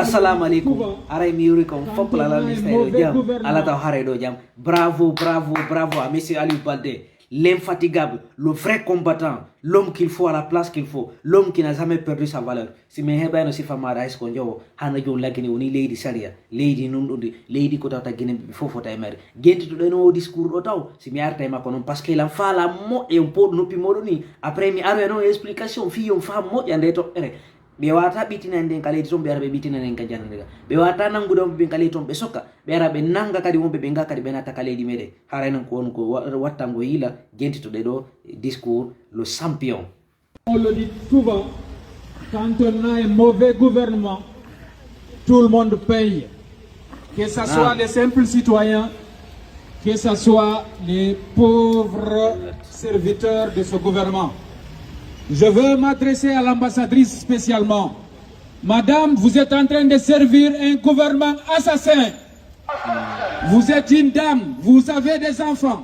assalamu alaikum aray mi yuri kon fop la la ministère jam ala taw hare do jam bravo à monsieur Aliou Baldé, l'infatigable, le vrai combattant, l'homme qu'il faut à la place qu'il faut, l'homme qui n'a jamais perdu sa valeur. Si me heba no sifa mara is konjo hana jon lagini woni leydi saria leydi nundundi leydi ko tawta gene fofo tay mari genti to no discours do taw si mi arta ma konon parce que la fala mo e un po nopi modo ni après mi arwe no explication fi yon fam mo yande to ere be wata bitina nden kale to be arbe bitina nden kan janande be wata nangudo be kale to be sokka be arabe nanga kadi wonbe be ngakadi be nata kale di mede haraynan ko on ko watta ngo yila genti to do discours le champion. On le dit souvent, quand on a un mauvais gouvernement, tout le monde paye. Que ce soit les simples citoyens, que ce soit les pauvres serviteurs de ce gouvernement. Je veux m'adresser à l'ambassadrice spécialement. Madame, vous êtes en train de servir un gouvernement assassin. Vous êtes une dame, vous avez des enfants.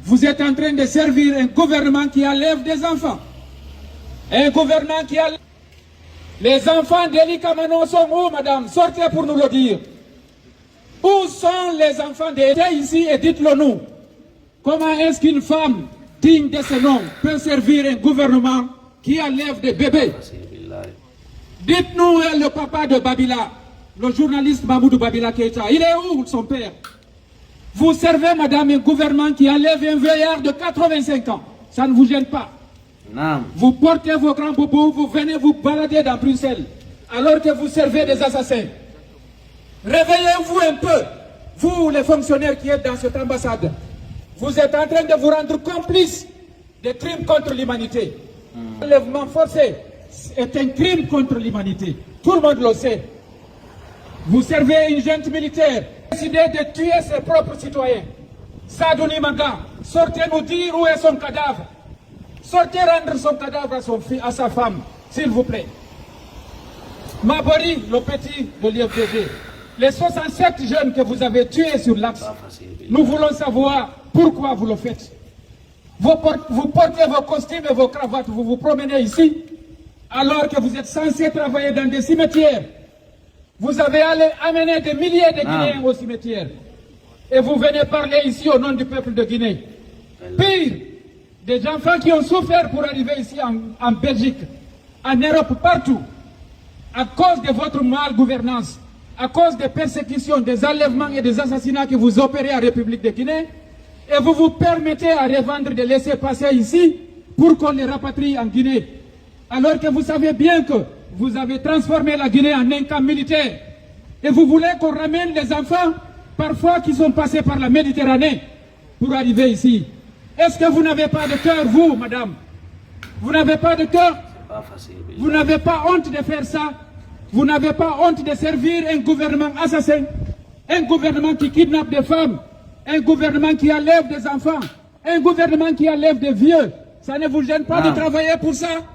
Vous êtes en train de servir un gouvernement qui enlève des enfants. Un gouvernement qui a... Les enfants d'Eli Kamano sont où, madame? Sortez pour nous le dire. Où sont les enfants d'Eli ici et dites-le nous. Comment est-ce qu'une femme digne de ce nom peut servir un gouvernement qui enlève des bébés? Dites-nous le papa de Babila, le journaliste Mamoudou Babila Keita. Il est où son père? Vous servez, madame, un gouvernement qui enlève un vieillard de 85 ans. Ça ne vous gêne pas? Non. Vous portez vos grands boubous, vous venez vous balader dans Bruxelles, alors que vous servez des assassins. Réveillez-vous un peu, vous les fonctionnaires qui êtes dans cette ambassade. Vous êtes en train de vous rendre complices des crimes contre l'humanité. L'enlèvement forcé est un crime contre l'humanité. Tout le monde le sait. Vous servez une junte militaire, décidez de tuer ses propres citoyens. Sadouni Manga, sortez nous dire où est son cadavre. Sortez rendre son cadavre à sa femme, s'il vous plaît. Mabori, le petit de l'IFDG, les 67 jeunes que vous avez tués sur l'axe, nous voulons savoir pourquoi vous le faites. Vous portez vos costumes et vos cravates, vous vous promenez ici, alors que vous êtes censés travailler dans des cimetières. Vous avez amené des milliers de Guinéens au cimetière. Et vous venez parler ici au nom du peuple de Guinée. Pire, des enfants qui ont souffert pour arriver ici en Belgique, en Europe, partout, à cause de votre mal-gouvernance, à cause des persécutions, des enlèvements et des assassinats que vous opérez en République de Guinée, et vous vous permettez à revendre de laisser passer ici pour qu'on les rapatrie en Guinée. Alors que vous savez bien que vous avez transformé la Guinée en un camp militaire. Et vous voulez qu'on ramène les enfants, parfois qui sont passés par la Méditerranée, pour arriver ici. Est-ce que vous n'avez pas de cœur, vous, madame? Vous n'avez pas de cœur? Vous n'avez pas honte de faire ça? Vous n'avez pas honte de servir un gouvernement assassin? Un gouvernement qui kidnappe des femmes? Un gouvernement qui enlève des enfants? Un gouvernement qui enlève des vieux? Ça ne vous gêne pas de travailler pour ça?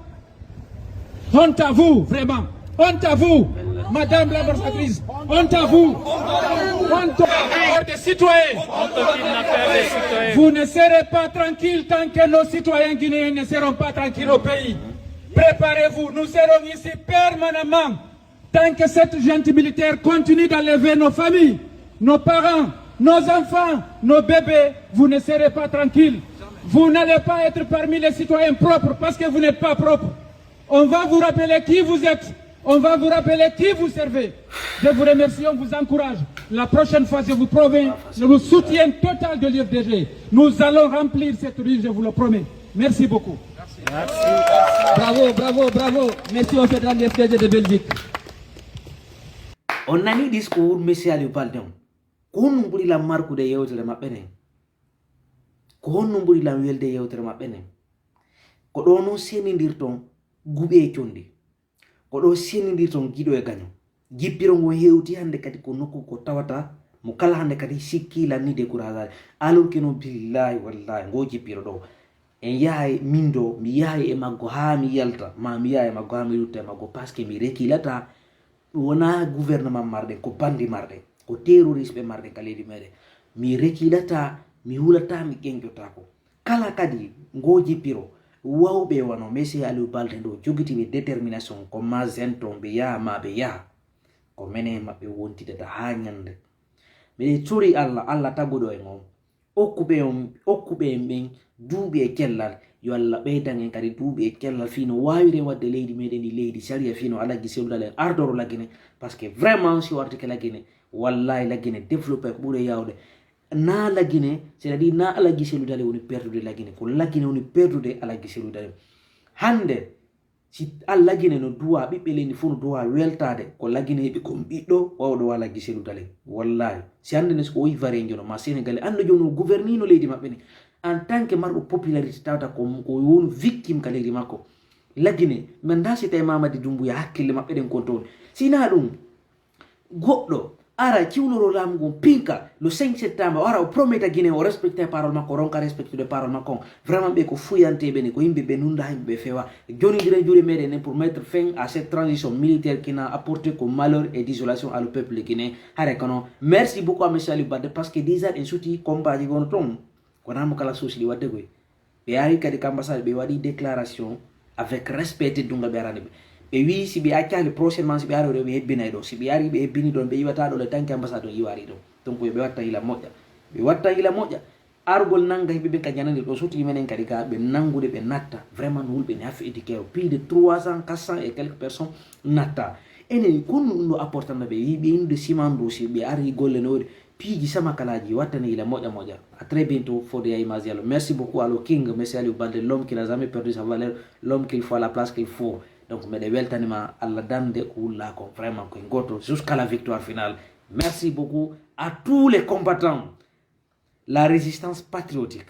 Honte à vous, vraiment. Honte à vous, madame l'ambassadrice. Honte à vous. Honte des citoyens. Vous ne serez pas tranquille tant que nos citoyens guinéens ne seront pas tranquilles au pays. Préparez-vous, nous serons ici permanemment. Tant que cette junte militaire continue d'enlever nos familles, nos parents, nos enfants, nos bébés, vous ne serez pas tranquilles. Vous n'allez pas être parmi les citoyens propres parce que vous n'êtes pas propres. On va vous rappeler qui vous êtes. On va vous rappeler qui vous servez. Je vous remercie, on vous encourage. La prochaine fois, je vous promets le soutien total de l'IFDG. Nous allons remplir cette rue, je vous le promets. Merci beaucoup. Merci. Bravo. Merci au fédéral l'IFDG de Belgique. On a mis discours, monsieur Aliou Baldé. Ko numburi la marku de yewtere mabbe ne. Ko numburi la welde yewtere mabbe ne. Ko do no senindirton gube e condi. Ko do senindirton gido e ganyo. Jippiro ngo hewti hande kadi ko nokku ko tawata mo kala hande kadi sikki la ni découragé alors que no billahi wallahi ngo jippiro do en yaay mindo mi yaay e maggo ha mi yalta ma mi yaay maggo ha mi rutta maggo parce que mi rekilata wona gouvernement marde ko bandi marde ko terroriste marde kaledi mede mi rekilata mi hulata mi genjota ko kala kadi ngo jippiro wawbe wono monsieur Aliou Baldé do jogiti be détermination ko ma zenton be ya ma be ya ko mene mabbe wontide ta ha nyande mi turi Allah tagudo e mom okkube en duubi e kellal yo Allah ɓeydan en kadi duubi e kellal fino wawire wadde leydi meɗen ni leydi sharia fino alaggi seludal en ardoro laggine parce que vraiment si warti ke laggine wallahi laggine développé ko ɓuure yawde na laggine c'est à dire na alaggi seludal woni perdude laggine ko laggine woni perdude alaggi seludal hande si allagine no duwa ɓiɓɓe leydi fof no duwa weltade ko laggine heɓi kon ɓiɗɗo wawɗo wala giselu dale wallahi si hande ne so o vari jono ma sénégalais anda joni o gouvernino leydi maɓɓe ni en tant que marɗo popularité tawata ko won victime ka leydi makko laggine min dasi tawi mamadi dumbuya hakkille maɓɓe ɗen kon toon sina ɗum goɗɗo ara ciwnoro laamu gon pinka le 5 septembre o ara o prometa guiné o respecte parole makko ronka respecte de parole makko vraiment ɓe ko fuyanteɓe ni ko yimɓe ɓe nunda yimɓe ɓe fewa jonidire juuɗe meɗen pour mettre fin à cette transition militaire qui n'a apporté que malheur et désolation à le peuple guinéen hare kono merci beaucoup à monsieur Aliou Baldé parce que déjà en suuti combat ji gono toon konamo kala suusi ɗi wadde koye ɓe ari kadi kambasaɗe ɓe waɗi déclaration avec respect teddungal ɓe arani ɓe ɓe wi si ɓe accali prochainement si ɓe ari ɗo ɓe hebbinay ɗo si ɓe ari ɓe hebbini ɗon ɓe yiwata ɗo le tanki ambassade ɗon yiwari ɗo donc ɓe watta hila moƴƴa ɓe watta hila moƴƴa argol nanga himɓe ɓe ka janani ɗo surtout yimenen kadi ka ɓe nangude ɓe natta vraiment no wulɓe ne haffi étiqueur plus de 300 400 et quelques personnes natta enen konno ɗum ɗo apportanda ɓe wi ɓe inde ciment ɗo si ɓe ari golle no waɗi piiji sama kalaji wattani hila moƴƴa moƴƴa à très bientôt Fodé Yaye Diallo merci beaucoup à le king monsieur Aliou Baldé l'homme qui n'a jamais perdu sa valeur l'homme qu'il faut à la place qu'il faut donc meɗe weltanima Allah dande ko wulla ko vraiment koye goto jusqu'à la victoire finale merci beaucoup à tous les combattants la résistance patriotique